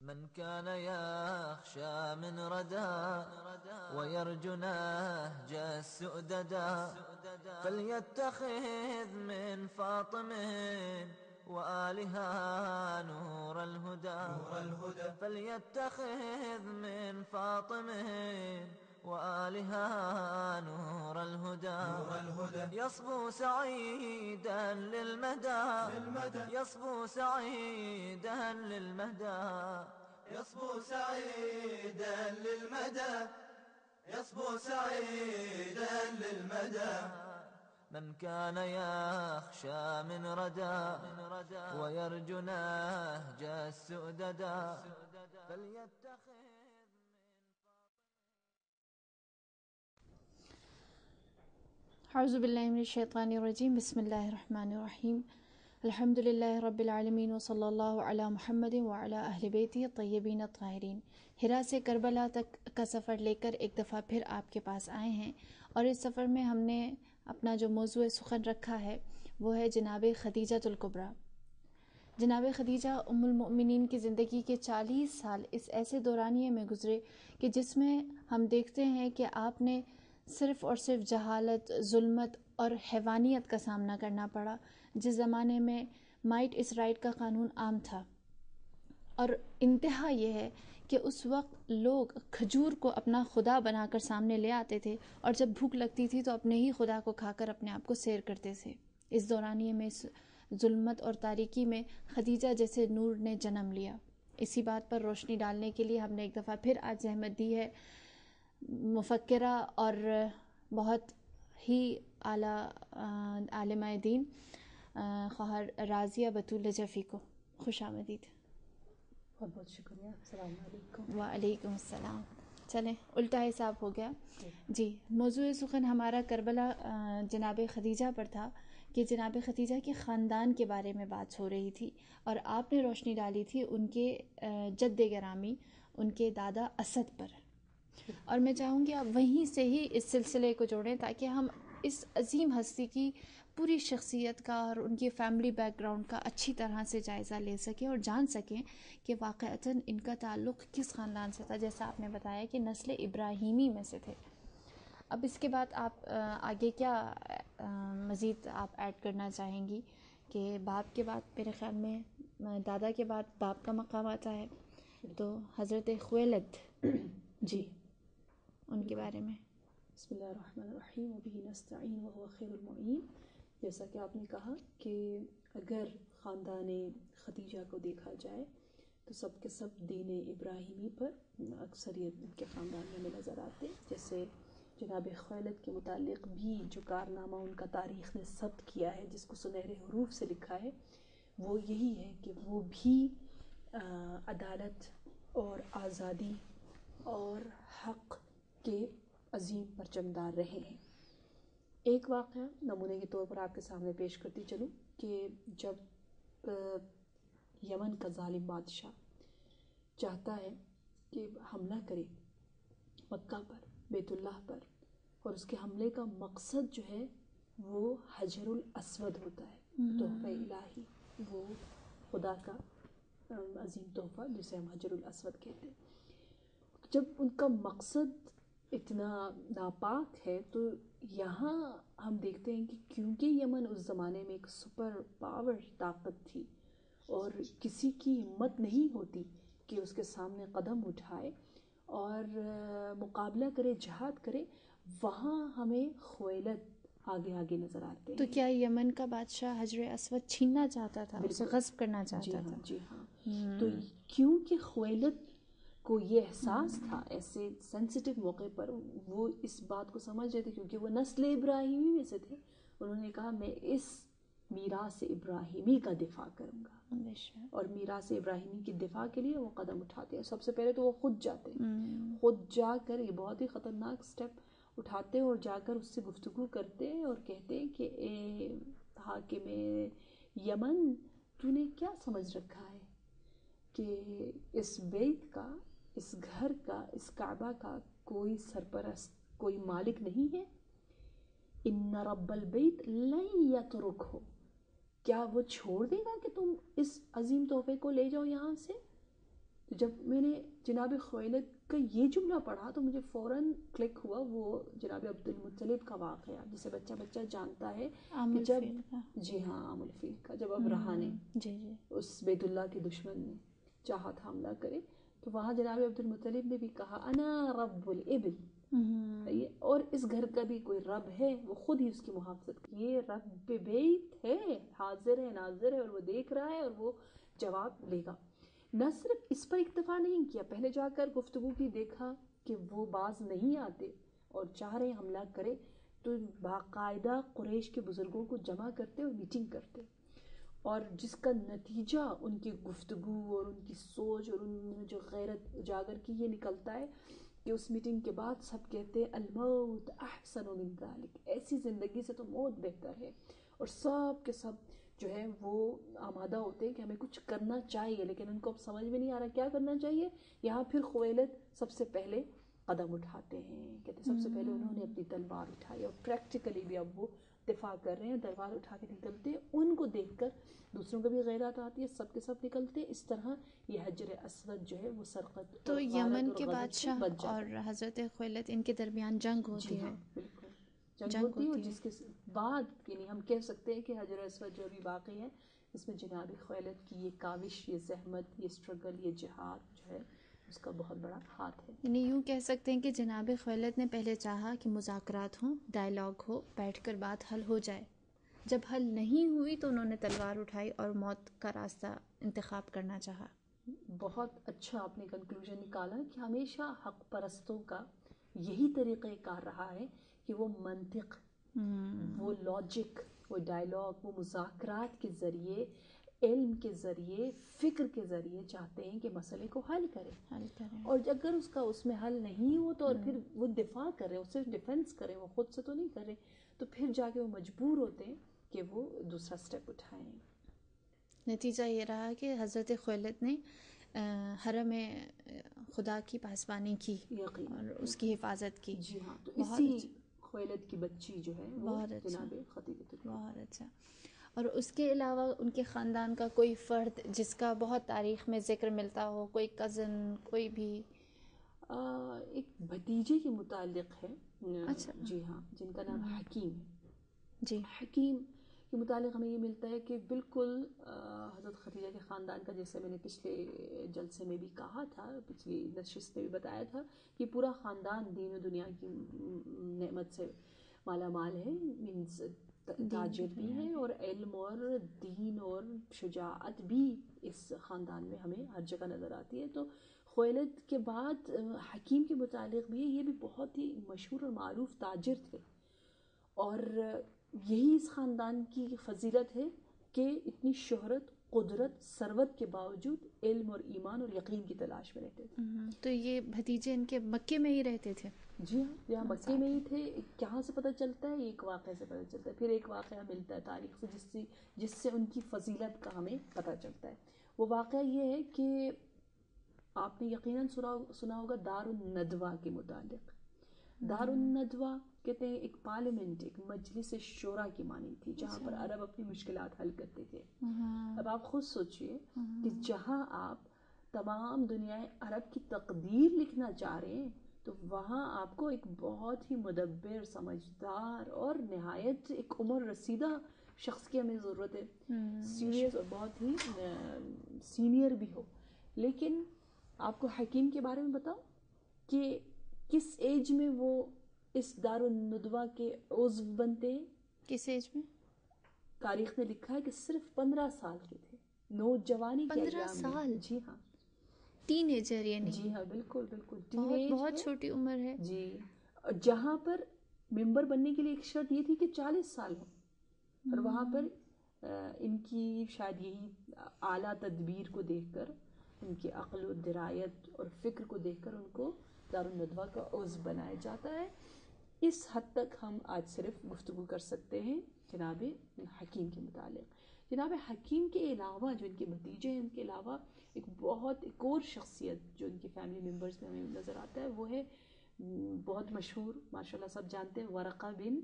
من كان يخشى من ردى ويرجو نهج السؤددا فليتخذ من فاطم وآلها نور الهدى فليتخذ من فاطم وآلها نور الهدى يصبو سعيدا للمدى يصبو سعيدا للمدى يصبو سعيدا للمدى يصبو سعيدا للمدى من كان يخشى من ردى ويرجو نهج السؤددا فليتخذ اعوذ باللہ من الشیطان الرجیم بسم اللہ الرحمن الرحیم الحمد للہ رب العالمین وصلی اللہ علی محمد وعلی اہل بیتہ الطیبین الطاہرین۔ ہرا سے کربلا تک کا سفر لے کر ایک دفعہ پھر آپ کے پاس آئے ہیں، اور اس سفر میں ہم نے اپنا جو موضوع سخن رکھا ہے وہ ہے جناب خدیجہ الکبریٰ۔ جناب خدیجہ ام المؤمنین کی زندگی کے 40 سال اس ایسے دورانیے میں گزرے کہ جس میں ہم دیکھتے ہیں کہ آپ نے صرف اور صرف جہالت، ظلمت اور حیوانیت کا سامنا کرنا پڑا، جس زمانے میں مائٹ از رائٹ کا قانون عام تھا۔ اور انتہا یہ ہے کہ اس وقت لوگ کھجور کو اپنا خدا بنا کر سامنے لے آتے تھے، اور جب بھوک لگتی تھی تو اپنے ہی خدا کو کھا کر اپنے آپ کو سیر کرتے تھے۔ اس دورانیے میں، اس ظلمت اور تاریکی میں خدیجہ جیسے نور نے جنم لیا۔ اسی بات پر روشنی ڈالنے کے لیے ہم نے ایک دفعہ پھر آج زحمت دی ہے مفکرہ اور بہت ہی اعلیٰ عالمہ دین خواہر راضیہ بطول نجفی کو۔ خوش آمدید۔ بہت بہت شکریہ۔ السلام علیکم۔ وعلیکم السلام۔ چلیں، الٹا حساب ہو گیا۔ جی، موضوع سخن ہمارا کربلا جناب خدیجہ پر تھا کہ جناب خدیجہ کے خاندان کے بارے میں بات ہو رہی تھی، اور آپ نے روشنی ڈالی تھی ان کے جد گرامی، ان کے دادا اسد پر۔ اور میں چاہوں گی آپ وہیں سے ہی اس سلسلے کو جوڑیں تاکہ ہم اس عظیم ہستی کی پوری شخصیت کا اور ان کی فیملی بیک گراؤنڈ کا اچھی طرح سے جائزہ لے سکیں اور جان سکیں کہ واقعتاً ان کا تعلق کس خاندان سے تھا، جیسا آپ نے بتایا کہ نسل ابراہیمی میں سے تھے۔ اب اس کے بعد آپ آگے کیا مزید آپ ایڈ کرنا چاہیں گی کہ باپ کے بعد میرے خیال میں دادا کے بعد باپ کا مقام آتا ہے، تو حضرت خویلد جی ان کے بارے میں۔ بسم اللہ الرحمن الرحیم وبہ نستعین وہو خیر المعین۔ جیسا کہ آپ نے کہا کہ اگر خاندان خدیجہ کو دیکھا جائے تو سب کے سب دین ابراہیمی پر اکثریت ان کے خاندان میں نظر آتے، جیسے جناب خویلد کے متعلق بھی جو کارنامہ ان کا تاریخ نے ثبت کیا ہے، جس کو سنہرے حروف سے لکھا ہے، وہ یہی ہے کہ وہ بھی عدالت اور آزادی اور حق کے عظیم پرچمدار رہے ہیں۔ ایک واقعہ نمونے کے طور پر آپ کے سامنے پیش کرتی چلوں کہ جب یمن کا ظالم بادشاہ چاہتا ہے کہ حملہ کرے مکہ پر، بیت اللہ پر، اور اس کے حملے کا مقصد جو ہے وہ حجر الاسود ہوتا ہے، تحفہ الہی، وہ خدا کا عظیم تحفہ جسے ہم حجر الاسود کہتے ہیں۔ جب ان کا مقصد اتنا ناپاک ہے تو یہاں ہم دیکھتے ہیں کہ کیونکہ یمن اس زمانے میں ایک سپر پاور طاقت تھی اور کسی کی ہمت نہیں ہوتی کہ اس کے سامنے قدم اٹھائے اور مقابلہ کرے، جہاد کرے، وہاں ہمیں خویلد آگے آگے نظر آتے ہیں۔ تو کیا یمن کا بادشاہ حجر اسود چھیننا چاہتا تھا، اسے غصب کرنا چاہتا تھا؟ جی ہاں۔ تو کیونکہ خویلد کو یہ احساس تھا ایسے سینسٹیو موقع پر، وہ اس بات کو سمجھ رہے تھے کیونکہ وہ نسل ابراہیمی میں سے تھے، انہوں نے کہا میں اس میراث ابراہیمی کا دفاع کروں گا، اور میراث ابراہیمی کے دفاع کے لیے وہ قدم اٹھاتے ہیں۔ سب سے پہلے تو وہ خود جاتے ہیں، خود جا کر یہ بہت ہی خطرناک سٹیپ اٹھاتے اور جا کر اس سے گفتگو کرتے اور کہتے ہیں کہ اے حاکم یمن، تو نے کیا سمجھ رکھا ہے کہ اس بیت کا، اس گھر کا، اس کعبہ کا کوئی سرپرست، کوئی مالک نہیں ہے؟ ان رب البیت لن یترکہ، کیا وہ چھوڑ دے گا کہ تم اس عظیم تحفے کو لے جاؤ یہاں سے؟ تو جب میں نے جناب خویلد کا یہ جملہ پڑھا تو مجھے فوراً کلک ہوا وہ جناب عبد المطلب کا واقعہ جسے بچہ بچہ جانتا ہے کہ جب جی ہاں عام الفیل کا جب ابرہہ نے اس بیت اللہ کے دشمن نے چاہا تھا حملہ کرے تو وہاں جناب عبد المطلب نے بھی کہا انا رب الابل، اور اس گھر کا بھی کوئی رب ہے، وہ خود ہی اس کی محافظت کی، یہ رب بیت ہے، حاضر ہے ناظر ہے، اور وہ دیکھ رہا ہے اور وہ جواب لے گا۔ نہ صرف اس پر اکتفا نہیں کیا، پہلے جا کر گفتگو کی، دیکھا کہ وہ باز نہیں آتے اور چاہ رہے حملہ کرے تو باقاعدہ قریش کے بزرگوں کو جمع کرتے اور میٹنگ کرتے، اور جس کا نتیجہ ان کی گفتگو اور ان کی سوچ اور انہوں نے جو غیرت اجاگر کی یہ نکلتا ہے کہ اس میٹنگ کے بعد سب کہتے ہیں الموت احسن من ذلک، ایسی زندگی سے تو موت بہتر ہے، اور سب کے سب جو ہے وہ آمادہ ہوتے ہیں کہ ہمیں کچھ کرنا چاہیے، لیکن ان کو اب سمجھ میں نہیں آ رہا کیا کرنا چاہیے۔ یہاں پھر خویلد سب سے پہلے قدم اٹھاتے ہیں، کہتے سب سے پہلے انہوں نے اپنی تلوار اٹھائی، اور پریکٹیکلی بھی اب وہ دفاع کر رہے ہیں، تلوار اٹھا کے نکلتے ہیں، ان کو دیکھ کر دوسروں کو بھی غیرت آتی ہے، سب کے سب نکلتے ہیں، اس طرح یہ حجر اسود جو ہے وہ سرقت تو یمن کے بادشاہ اور حضرت خویلد ان کے درمیان جنگ ہوتی ہے، بالکل جنگ ہوتی ہے، اور جس کے بعد یعنی ہم کہہ سکتے ہیں کہ حجر اسود جو بھی واقعی ہے اس میں جناب خویلد کی یہ کاوش، یہ زحمت، یہ اسٹرگل، یہ جہاد جو ہے اس کا بہت بڑا ہاتھ ہے۔ یعنی یوں کہہ سکتے ہیں کہ جناب خویلد نے پہلے چاہا کہ مذاکرات ہوں، ڈائلاگ ہو، بیٹھ کر بات حل ہو جائے، جب حل نہیں ہوئی تو انہوں نے تلوار اٹھائی اور موت کا راستہ انتخاب کرنا چاہا۔ بہت اچھا آپ نے کنکلوژن نکالا کہ ہمیشہ حق پرستوں کا یہی طریقہ کار رہا ہے کہ وہ منطق، وہ لاجک، وہ ڈائلاگ، وہ مذاکرات کے ذریعے، علم کے ذریعے، فکر کے ذریعے چاہتے ہیں کہ مسئلے کو حل کریں، اور اگر اس کا اس میں حل نہیں ہو تو اور پھر وہ دفاع کریں، اس سے ڈیفنس کریں، وہ خود سے تو نہیں کریں، تو پھر جا کے وہ مجبور ہوتے ہیں کہ وہ دوسرا سٹیپ اٹھائیں۔ نتیجہ یہ رہا کہ حضرت خویلد نے حرم خدا کی پاسبانی کی اور اس کی حفاظت کی۔ جی ہاں، تو اسی خویلد کی بچی جو ہے وہ جناب خدیجہ۔ بہت اچھا۔ اور اس کے علاوہ ان کے خاندان کا کوئی فرد جس کا بہت تاریخ میں ذکر ملتا ہو، کوئی کزن، کوئی بھی؟ ایک بھتیجے کے متعلق ہے، اچھا جی ہاں، جن کا نام حکیم ہے۔ جی، حکیم کے متعلق ہمیں یہ ملتا ہے کہ بالکل حضرت خدیجہ کے خاندان کا، جیسے میں نے پچھلے جلسے میں بھی کہا تھا، پچھلی نشست میں بھی بتایا تھا کہ پورا خاندان دین و دنیا کی نعمت سے مالا مال ہے، مینز تاجر بھی ہے، اور علم اور دین اور شجاعت بھی اس خاندان میں ہمیں ہر جگہ نظر آتی ہے۔ تو خویلد کے بعد حکیم کے متعلق بھی ہے، یہ بھی بہت ہی مشہور اور معروف تاجر تھے، اور یہی اس خاندان کی فضیلت ہے کہ اتنی شہرت، قدرت، ثروت کے باوجود علم اور ایمان اور یقین کی تلاش میں رہتے تھے۔ تو یہ بھتیجے ان کے مکے میں ہی رہتے تھے؟ جی ہاں، یہاں مکے میں ہی تھے۔ کہاں سے پتہ چلتا ہے؟ ایک واقعے سے پتہ چلتا ہے، پھر ایک واقعہ ملتا ہے تاریخ سے جس سے ان کی فضیلت کا ہمیں پتہ چلتا ہے۔ وہ واقعہ یہ ہے کہ آپ نے یقیناً سنا ہوگا دار الندوہ کے متعلق۔ دار الندوہ کہتے ہیں ایک پارلیمنٹ، ایک مجلس شورا کی مانند تھی جہاں پر عرب اپنی مشکلات حل کرتے تھے۔ اب آپ خود سوچئے کہ جہاں آپ تمام دنیا عرب کی تقدیر لکھنا چاہ رہے ہیں تو وہاں آپ کو ایک بہت ہی مدبر، سمجھدار اور نہایت ایک عمر رسیدہ شخص کی ہمیں ضرورت ہے، سیریس اور بہت ہی سینئر بھی ہو۔ لیکن آپ کو حکیم کے بارے میں بتاؤں کہ کس ایج میں وہ اس دار الندوہ کے عضو بنتے ہیں؟ کس ایج میں؟ تاریخ نے لکھا ہے کہ صرف 15 سال کے تھے، نوجوانی کے ایام میں۔ 15 سال؟ جی ہاں، ٹین ایجر یعنی؟ جی ہاں، بالکل بالکل ٹین ایج، بہت چھوٹی عمر ہے جی۔ جہاں پر ممبر بننے کے لیے ایک شرط یہ تھی کہ 40 سال ہو، اور وہاں پر ان کی شاید یہی اعلیٰ تدبیر کو دیکھ کر، ان کی عقل و درایت اور فکر کو دیکھ کر ان کو دار الندوہ کا عضو بنایا جاتا ہے۔ اس حد تک ہم آج صرف گفتگو کر سکتے ہیں جناب حکیم کے متعلق۔ جناب حکیم کے علاوہ جو ان کے بھتیجے ہیں، ان کے علاوہ ایک اور شخصیت جو ان کی فیملی ممبرز میں ہمیں نظر آتا ہے، وہ ہے بہت مشہور، ماشاءاللہ سب جانتے ہیں، ورقہ بن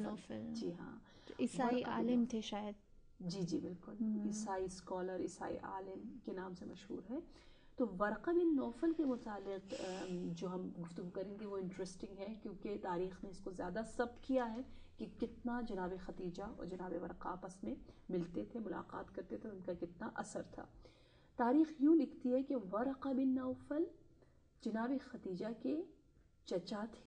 نوفل۔ جی ہاں، عیسائی عالم تھے شاید۔ جی جی بالکل، عیسائی اسکالر، عیسائی عالم کے نام سے مشہور ہے۔ تو ورقہ بن نوفل کے متعلق جو ہم گفتگو کریں گے وہ انٹرسٹنگ ہے، کیونکہ تاریخ نے اس کو زیادہ ثبت کیا ہے کہ کتنا جناب خدیجہ اور جناب ورقہ آپس میں ملتے تھے، ملاقات کرتے تھے، ان کا کتنا اثر تھا۔ تاریخ یوں لکھتی ہے کہ ورقہ بن نوفل جناب خدیجہ کے چچا تھے،